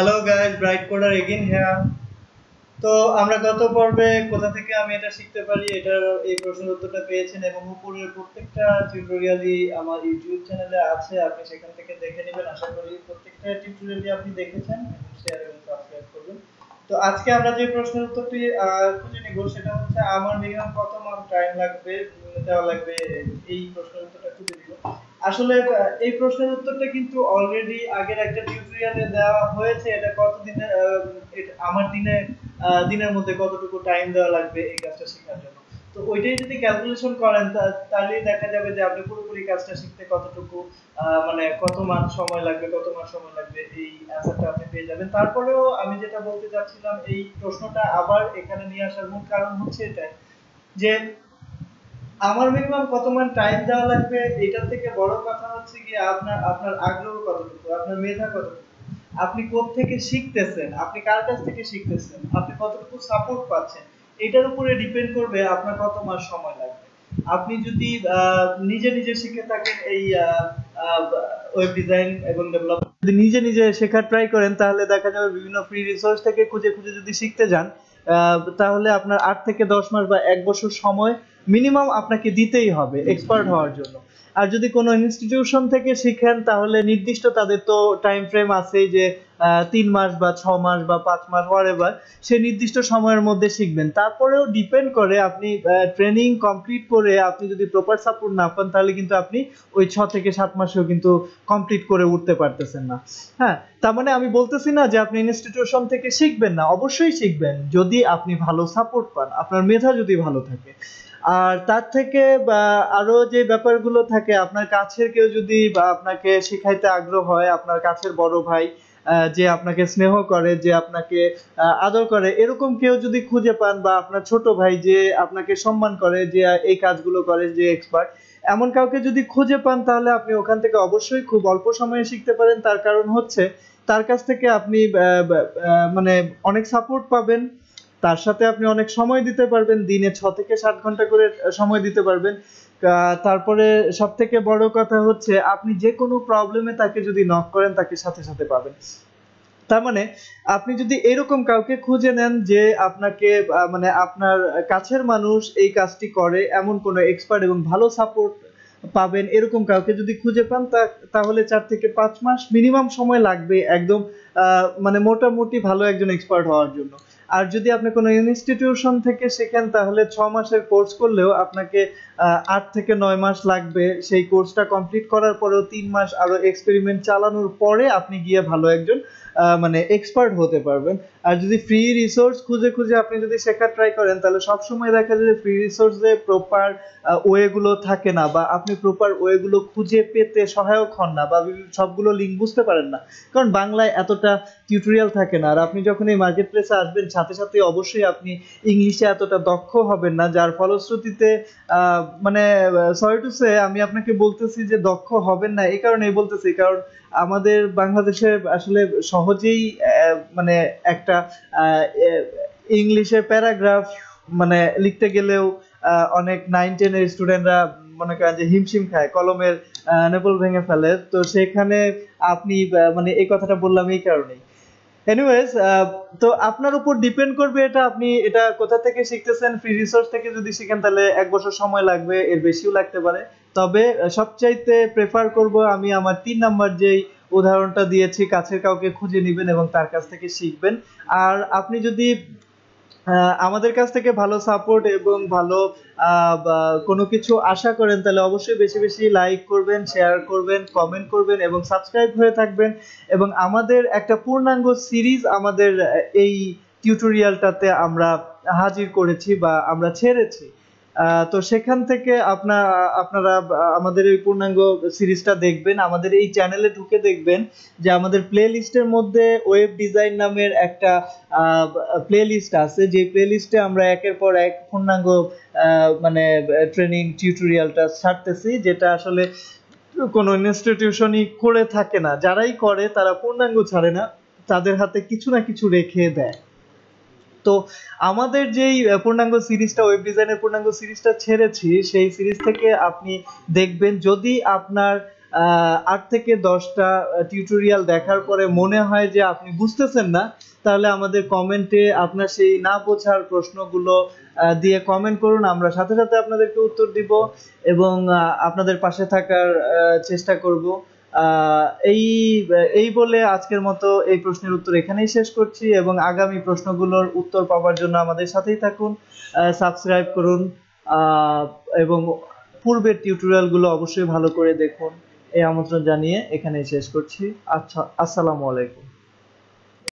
Hello guys, bright coder again here. তো আমরা গত পর্বে কোথা থেকে আমি এটা শিখতে পারি এটার এই প্রশ্নের উত্তরটা পেয়েছেন এবং উপরের প্রত্যেকটা টিউটোরিয়ালই আমার ইউটিউব চ্যানেলে আছে, আপনি সেখান থেকে দেখে নেবেন। আশা করি প্রত্যেকটা টিউটোরিয়ালই আপনি দেখেছেন এবং শেয়ার এবং সাবস্ক্রাইব করবেন। তো আজকে আমরা যে প্রশ্নের উত্তরটি খুঁজে নিব সেটা হচ্ছে আমার মিনিমাম কত মাস টাইম লাগবে দেওয়া লাগবে, এই প্রশ্নের উত্তরটা খুঁজে নিব। আসলে এই প্রশ্নের উত্তরটা কিন্তু অলরেডি আগের একটা টিউটোরিয়ালে দেওয়া হয়েছে। এটা কত দিনে আমার দিনের মধ্যে কতটুকু টাইম দেওয়া লাগবে এই কাজটা শেখার জন্য। তো ওইটাই যদি ক্যালকুলেশন করেন তাহলেই দেখা যাবে যে আপনি পুরোপুরি কাজটা শিখতে কতটুকু মানে কত মাস সময় লাগবে, কত মাস সময় লাগবে, এই অ্যান্সারটা আপনি পেয়ে যাবেন। তারপরেও আমি যেটা বলতে চাচ্ছিলাম, এই প্রশ্নটা আবার এখানে নিয়ে আসার মূল কারণ হচ্ছে এটাই যে আমার মিনিমাম কত মান টাইম দেওয়া লাগবে। এটার থেকে বড় কথা হচ্ছে কি আপনার আপনার আগ্রহ কতটুকু, আপনার মেধা কতটুকু, আপনি কোত্থেকে শিখতেছেন, আপনি কার কাছ থেকে শিখতেছেন, আপনি কতটুকু সাপোর্ট পাচ্ছেন, এটার উপরে ডিপেন্ড করবে আপনার কত মাস সময় লাগবে। আপনি যদি নিজে নিজে শিখে থাকেন এই ওয়েব ডিজাইন এবং ডেভেলপমেন্ট, যদি নিজে নিজে শেখার ট্রাই করেন তাহলে দেখা যাবে বিভিন্ন ফ্রি রিসোর্স থেকে খুঁজে খুঁজে যদি শিখতে যান তাহলে আপনার 8 থেকে 10 মাস বা 1 বছর সময় মিনিমাম আপনাকে দিতেই হবে এক্সপার্ট হওয়ার জন্য। আর যদি কোনো ইনস্টিটিউশন থেকে শিখেন তাহলে নির্দিষ্ট তাদের তো টাইম ফ্রেম আছে যে 3 মাস বা 6 মাস বা 5 মাস ওয়ারেভার, সে নির্দিষ্ট সময়ের মধ্যে শিখবেন। তারপরেও ডিপেন্ড করে আপনি ট্রেনিং কমপ্লিট করে আপনি যদি প্রপার সাপোর্ট না পান তাহলে কিন্তু আপনি ওই 6 থেকে 7 মাসেও কিন্তু কমপ্লিট করে উঠতে পারতেছেন না। হ্যাঁ, তার মানে আমি বলতেছি না যে আপনি ইনস্টিটিউশন থেকে শিখবেন না, অবশ্যই শিখবেন যদি আপনি ভালো সাপোর্ট পান, আপনার মেধা যদি ভালো থাকে। আর তার থেকে আরো যে ব্যাপারগুলো থাকে, আপনার কাছের কেউ যদি বা আপনাকে শেখাইতে আগ্রহ হয়, আপনার কাছের বড় ভাই যে আপনাকে স্নেহ করে, যে আপনাকে আদর করে, এরকম কেউ যদি খুঁজে পান, বা আপনার ছোট ভাই যে আপনাকে সম্মান করে, যে এই কাজগুলো করে, যে এক্সপার্ট, এমন কাউকে যদি খুঁজে পান তাহলে আপনি ওখান থেকে অবশ্যই খুব অল্প সময়ে শিখতে পারেন। তার কারণ হচ্ছে তার কাছ থেকে আপনি মানে অনেক সাপোর্ট পাবেন, তার সাথে আপনি অনেক সময় দিতে পারবেন, দিনে 6 থেকে 7 ঘন্টা করে সময় দিতে পারবেন। তারপরে সব থেকে বড় কথা হচ্ছে আপনি যে কোনো প্রবলেমে তাকে যদি নক করেন তাকে সাথে সাথে পাবেন। তার মানে আপনি যদি এরকম কাউকে খুঁজে নেন যে আপনাকে মানে আপনার কাছের মানুষ এই কাজটি করে, এমন কোন এক্সপার্ট এবং ভালো সাপোর্ট পাবেন, এরকম কাউকে যদি খুঁজে পান তাহলে 4 থেকে 5 মাস মিনিমাম সময় লাগবে একদম মানে মোটামুটি ভালো একজন এক্সপার্ট হওয়ার জন্য। আর যদি আপনি কোনো ইনস্টিটিউশন থেকে শেখেন তাহলে 6 মাসের কোর্স করলেও আপনাকে 8 থেকে 9 মাস লাগবে। সেই কোর্সটা কমপ্লিট করার পরেও 3 মাস আরো এক্সপেরিমেন্ট চালানোর পরে আপনি গিয়ে ভালো একজন মানে এক্সপার্ট হতে পারবেন। আর যদি ফ্রি রিসোর্স খুঁজে খুঁজে আপনি যদি শেখার ট্রাই করেন তাহলে সব সময় দেখা যায় যে ফ্রি রিসোর্সে প্রপার ওয়ে গুলো থাকে না, বা আপনি প্রপার ওয়ে গুলো খুঁজে পেতে সহায়ক হন না, বা সবগুলো লিঙ্ক বুঝতে পারেন না, কারণ বাংলায় এতটা টিউটোরিয়াল থাকে না। আর আপনি যখন এই মার্কেট প্লেসে আসবেন সাথে সাথে অবশ্যই আপনি ইংলিশে এতটা দক্ষ হবেন না, যার ফলশ্রুতিতে মানে সরি টু সে আমি আপনাকে বলতেছি যে দক্ষ হবেন না, এই কারণেই বলতেছি কারণ আমাদের বাংলাদেশে আসলে সহজেই মানে একটা ইংলিশে প্যারাগ্রাফ মানে লিখতে গেলেও অনেক 9-10 এর স্টুডেন্টরা মনে করেন যে হিমশিম খায়, কলমের নেপল ভেঙে ফেলে। তো সেখানে আপনি মানে এই কথাটা বললাম এই কারণেই। এনিওয়েজ, তো আপনার উপর ডিপেন্ড করবে এটা আপনি এটা কোথা থেকে শিখতেছেন। ফ্রি রিসোর্স থেকে যদি শিখেন তাহলে 1 বছর সময় লাগবে, এর বেশিও লাগতে পারে। তবে সবচাইতে প্রেফার করব আমি আমার 3 নাম্বার যেই উদাহরণটা দিয়েছি, কাছের কাউকে খুঁজে নেবেন এবং তার কাছ থেকে শিখবেন। আর আপনি যদি আমাদের কাছ থেকে ভালো সাপোর্ট এবং ভালো কোনো কিছু আশা করেন তাহলে অবশ্যই বেশি বেশি লাইক করবেন, শেয়ার করবেন, কমেন্ট করবেন এবং সাবস্ক্রাইব হয়ে থাকবেন। এবং আমাদের একটা পূর্ণাঙ্গ সিরিজ আমাদের এই টিউটোরিয়ালটাতে আমরা হাজির করেছি বা আমরা ছেড়েছি। তো সেখান থেকে আপনারা আমাদের এই পূর্ণাঙ্গ সিরিজটা দেখবেন, আমাদের এই চ্যানেলে ঢুকে দেখবেন যে আমাদের প্লে লিস্টের মধ্যে ওয়েব ডিজাইন নামের একটা প্লে লিস্ট আছে, যে প্লে লিস্টে আমরা একের পর এক পূর্ণাঙ্গ মানে ট্রেনিং টিউটোরিয়ালটা ছাড়তেছি, যেটা আসলে কোনো ইনস্টিটিউশনই করে থাকে না। যারাই করে তারা পূর্ণাঙ্গ ছাড়ে না, তাদের হাতে কিছু না কিছু রেখে দেয়। তো আমাদের যেই পূর্ণাঙ্গ সিরিজটা ওয়েব ডিজাইনের পূর্ণাঙ্গ সিরিজটা ছেড়েছি, সেই সিরিজ থেকে আপনি দেখবেন যদি আপনার 8 থেকে 10টা টিউটোরিয়াল দেখার পরে মনে হয় যে আপনি বুঝতেছেন না, তাহলে আমাদের কমেন্টে আপনার সেই না বোঝার প্রশ্নগুলো দিয়ে কমেন্ট করুন, আমরা সাথে সাথে আপনাদেরকে উত্তর দিব এবং আপনাদের পাশে থাকার চেষ্টা করব। এই এই বলে আজকের মতো এই প্রশ্নের উত্তর এখানেই শেষ করছি এবং আগামী প্রশ্নগুলোর উত্তর পাওয়ার জন্য আমাদের সাথেই থাকুন, সাবস্ক্রাইব করুন এবং পূর্বের টিউটোরিয়ালগুলো অবশ্যই ভালো করে দেখুন। এই আমন্ত্রণ জানিয়ে এখানেই শেষ করছি। আচ্ছা, আসসালামু আলাইকুম।